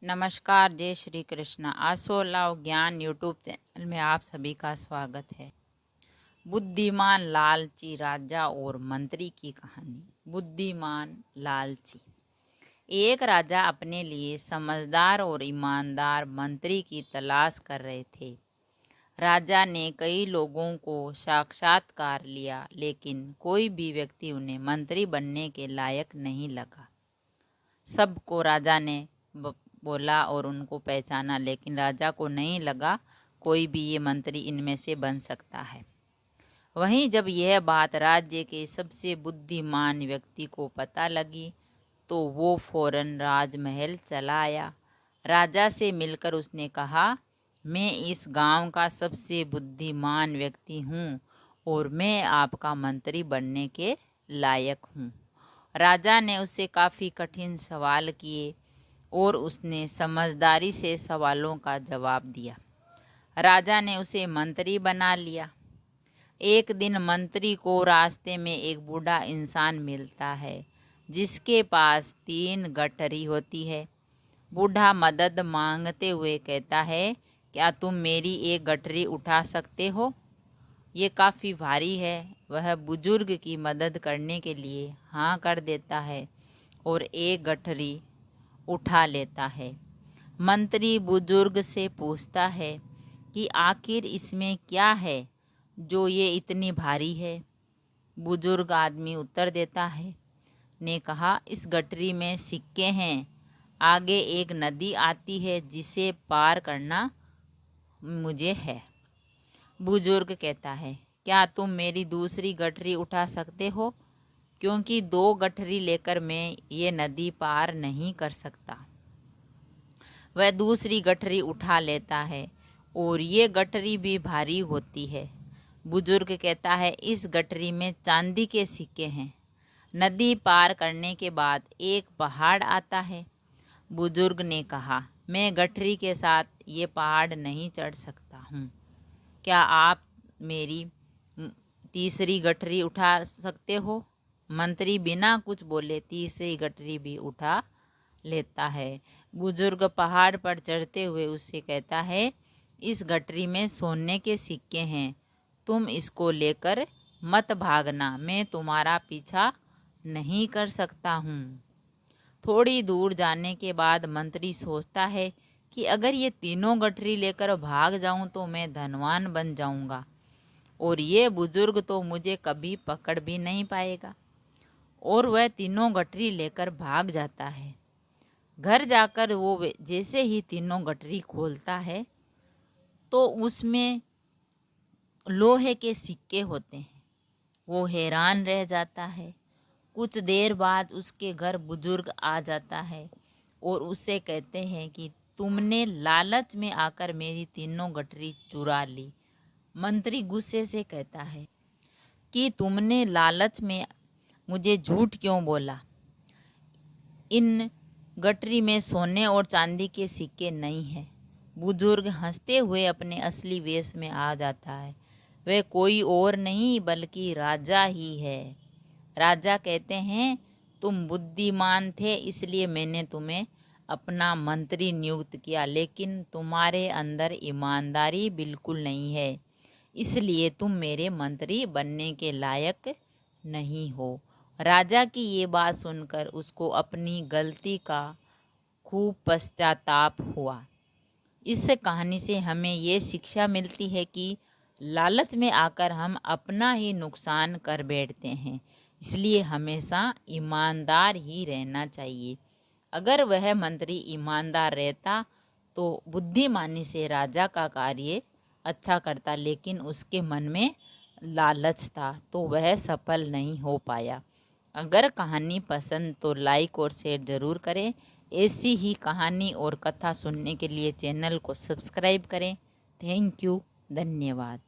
नमस्कार, जय श्री कृष्ण। आसो लाओ ज्ञान यूट्यूब चैनल में आप सभी का स्वागत है। बुद्धिमान लालची राजा और मंत्री की कहानी। बुद्धिमान लालची। एक राजा अपने लिए समझदार और ईमानदार मंत्री की तलाश कर रहे थे। राजा ने कई लोगों को साक्षात्कार लिया, लेकिन कोई भी व्यक्ति उन्हें मंत्री बनने के लायक नहीं लगा। सबको राजा ने बोला और उनको पहचाना, लेकिन राजा को नहीं लगा कोई भी ये मंत्री इनमें से बन सकता है। वहीं जब यह बात राज्य के सबसे बुद्धिमान व्यक्ति को पता लगी तो वो फौरन राजमहल चला आया। राजा से मिलकर उसने कहा, मैं इस गांव का सबसे बुद्धिमान व्यक्ति हूँ और मैं आपका मंत्री बनने के लायक हूँ। राजा ने उससे काफ़ी कठिन सवाल किए और उसने समझदारी से सवालों का जवाब दिया। राजा ने उसे मंत्री बना लिया। एक दिन मंत्री को रास्ते में एक बूढ़ा इंसान मिलता है जिसके पास 3 गठरी होती है। बूढ़ा मदद मांगते हुए कहता है, क्या तुम मेरी एक गठरी उठा सकते हो? ये काफ़ी भारी है। वह बुजुर्ग की मदद करने के लिए हाँ कर देता है और एक गठरी उठा लेता है। मंत्री बुजुर्ग से पूछता है कि आखिर इसमें क्या है जो ये इतनी भारी है? बुजुर्ग आदमी उत्तर देता है, ने कहा, इस गठरी में सिक्के हैं। आगे एक नदी आती है जिसे पार करना मुझे है। बुजुर्ग कहता है, क्या तुम मेरी दूसरी गठरी उठा सकते हो? क्योंकि 2 गठरी लेकर मैं ये नदी पार नहीं कर सकता। वह दूसरी गठरी उठा लेता है और ये गठरी भी भारी होती है। बुजुर्ग कहता है, इस गठरी में चांदी के सिक्के हैं। नदी पार करने के बाद एक पहाड़ आता है। बुजुर्ग ने कहा, मैं गठरी के साथ ये पहाड़ नहीं चढ़ सकता हूँ। क्या आप मेरी तीसरी गठरी उठा सकते हो? मंत्री बिना कुछ बोले तीसरी गठरी भी उठा लेता है। बुजुर्ग पहाड़ पर चढ़ते हुए उससे कहता है, इस गठरी में सोने के सिक्के हैं। तुम इसको लेकर मत भागना, मैं तुम्हारा पीछा नहीं कर सकता हूँ। थोड़ी दूर जाने के बाद मंत्री सोचता है कि अगर ये तीनों गठरी लेकर भाग जाऊं तो मैं धनवान बन जाऊंगा और ये बुजुर्ग तो मुझे कभी पकड़ भी नहीं पाएगा। और वह तीनों गठरी लेकर भाग जाता है। घर जाकर वो जैसे ही तीनों गठरी खोलता है तो उसमें लोहे के सिक्के होते हैं। वो हैरान रह जाता है। कुछ देर बाद उसके घर बुजुर्ग आ जाता है और उससे कहते हैं कि तुमने लालच में आकर मेरी तीनों गठरी चुरा ली। मंत्री गुस्से से कहता है कि तुमने लालच में मुझे झूठ क्यों बोला? इन गठरी में सोने और चांदी के सिक्के नहीं हैं। बुजुर्ग हंसते हुए अपने असली वेश में आ जाता है। वह कोई और नहीं बल्कि राजा ही है। राजा कहते हैं, तुम बुद्धिमान थे इसलिए मैंने तुम्हें अपना मंत्री नियुक्त किया, लेकिन तुम्हारे अंदर ईमानदारी बिल्कुल नहीं है, इसलिए तुम मेरे मंत्री बनने के लायक नहीं हो। राजा की ये बात सुनकर उसको अपनी गलती का खूब पश्चाताप हुआ। इस कहानी से हमें ये शिक्षा मिलती है कि लालच में आकर हम अपना ही नुकसान कर बैठते हैं, इसलिए हमेशा ईमानदार ही रहना चाहिए। अगर वह मंत्री ईमानदार रहता तो बुद्धिमानी से राजा का कार्य अच्छा करता, लेकिन उसके मन में लालच था तो वह सफल नहीं हो पाया। अगर कहानी पसंद तो लाइक और शेयर ज़रूर करें। ऐसी ही कहानी और कथा सुनने के लिए चैनल को सब्सक्राइब करें। थैंक यू, धन्यवाद।